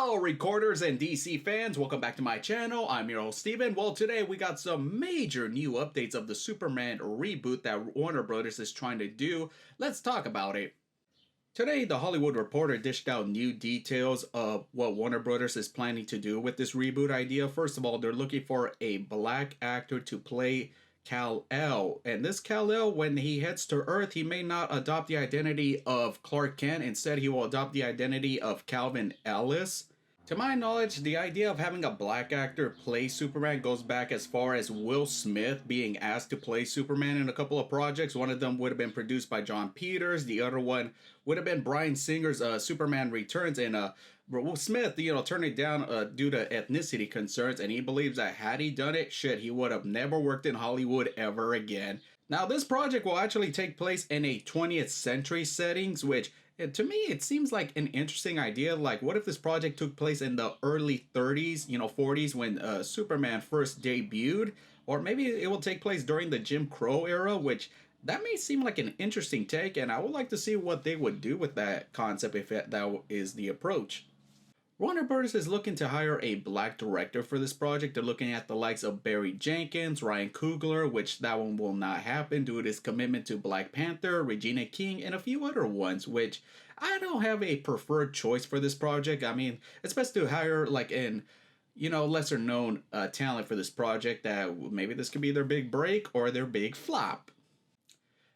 Hello, recorders and DC fans. Welcome back to my channel. I'm your host, Steven. Well, today we got some major new updates of the Superman reboot that Warner Brothers is trying to do. Let's talk about it. Today, The Hollywood Reporter dished out new details of what Warner Brothers is planning to do with this reboot idea. First of all, they're looking for a black actor to play Kal-El. And this Kal-El, when he heads to Earth, he may not adopt the identity of Clark Kent. Instead, he will adopt the identity of Calvin Ellis. To my knowledge, the idea of having a black actor play Superman goes back as far as Will Smith being asked to play Superman in a couple of projects. One of them would have been produced by John Peters. The other one would have been Bryan Singer's Superman Returns. And Will Smith, turned it down due to ethnicity concerns. And he believes that had he done it, he would have never worked in Hollywood ever again. Now, this project will actually take place in a 20th century settings, which to me, it seems like an interesting idea. Like, what if this project took place in the early 30s, 40s, when Superman first debuted? Or maybe it will take place during the Jim Crow era, which that may seem like an interesting take, and I would like to see what they would do with that concept if that is the approach. Warner Bros. Is looking to hire a black director for this project. They're looking at the likes of Barry Jenkins, Ryan Coogler, which that one will not happen due to his commitment to Black Panther, Regina King, and a few other ones, which I don't have a preferred choice for this project. I mean, it's best to hire like an lesser known talent for this project that maybe this could be their big break or their big flop.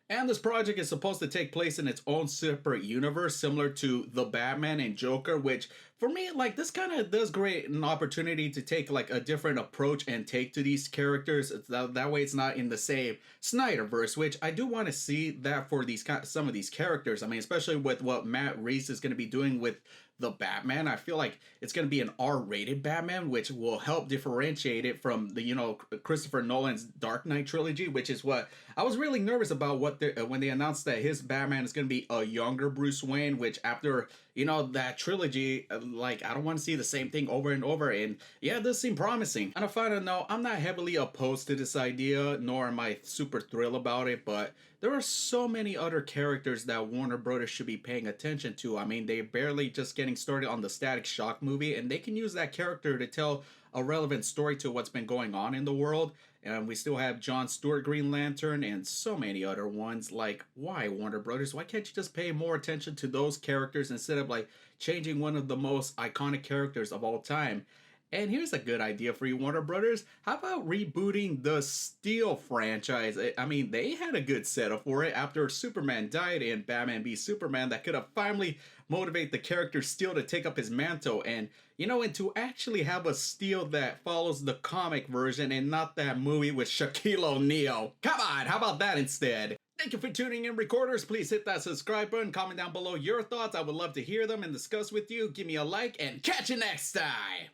And this project is supposed to take place in its own separate universe, similar to The Batman and Joker, which, for me, like, this kind of does create an opportunity to take, like, a different approach and take to these characters. That way it's not in the same Snyderverse, which I do want to see that for some of these characters. I mean, especially with what Matt Reeves is going to be doing with The Batman. I feel like it's going to be an R-rated Batman, which will help differentiate it from the, Christopher Nolan's Dark Knight trilogy, which is what I was really nervous about when they announced that his Batman is going to be a younger Bruce Wayne, which after, that trilogy, like, I don't want to see the same thing over and over. And yeah, it does seem promising. On a final note, I'm not heavily opposed to this idea, nor am I super thrilled about it, but there are so many other characters that Warner Brothers should be paying attention to. I mean, they're barely just getting started on the Static Shock movie, and they can use that character to tell a relevant story to what's been going on in the world. And we still have John Stewart Green Lantern and so many other ones. Like, why, Warner Brothers? Why can't you just pay more attention to those characters instead of like changing one of the most iconic characters of all time? And here's a good idea for you, Warner Brothers. How about rebooting the Steel franchise? I mean, they had a good setup for it after Superman died in Batman v Superman that could have finally motivated the character Steel to take up his mantle. And, and to actually have a Steel that follows the comic version and not that movie with Shaquille O'Neal. Come on, how about that instead? Thank you for tuning in, recorders. Please hit that subscribe button, comment down below your thoughts. I would love to hear them and discuss with you. Give me a like, and catch you next time.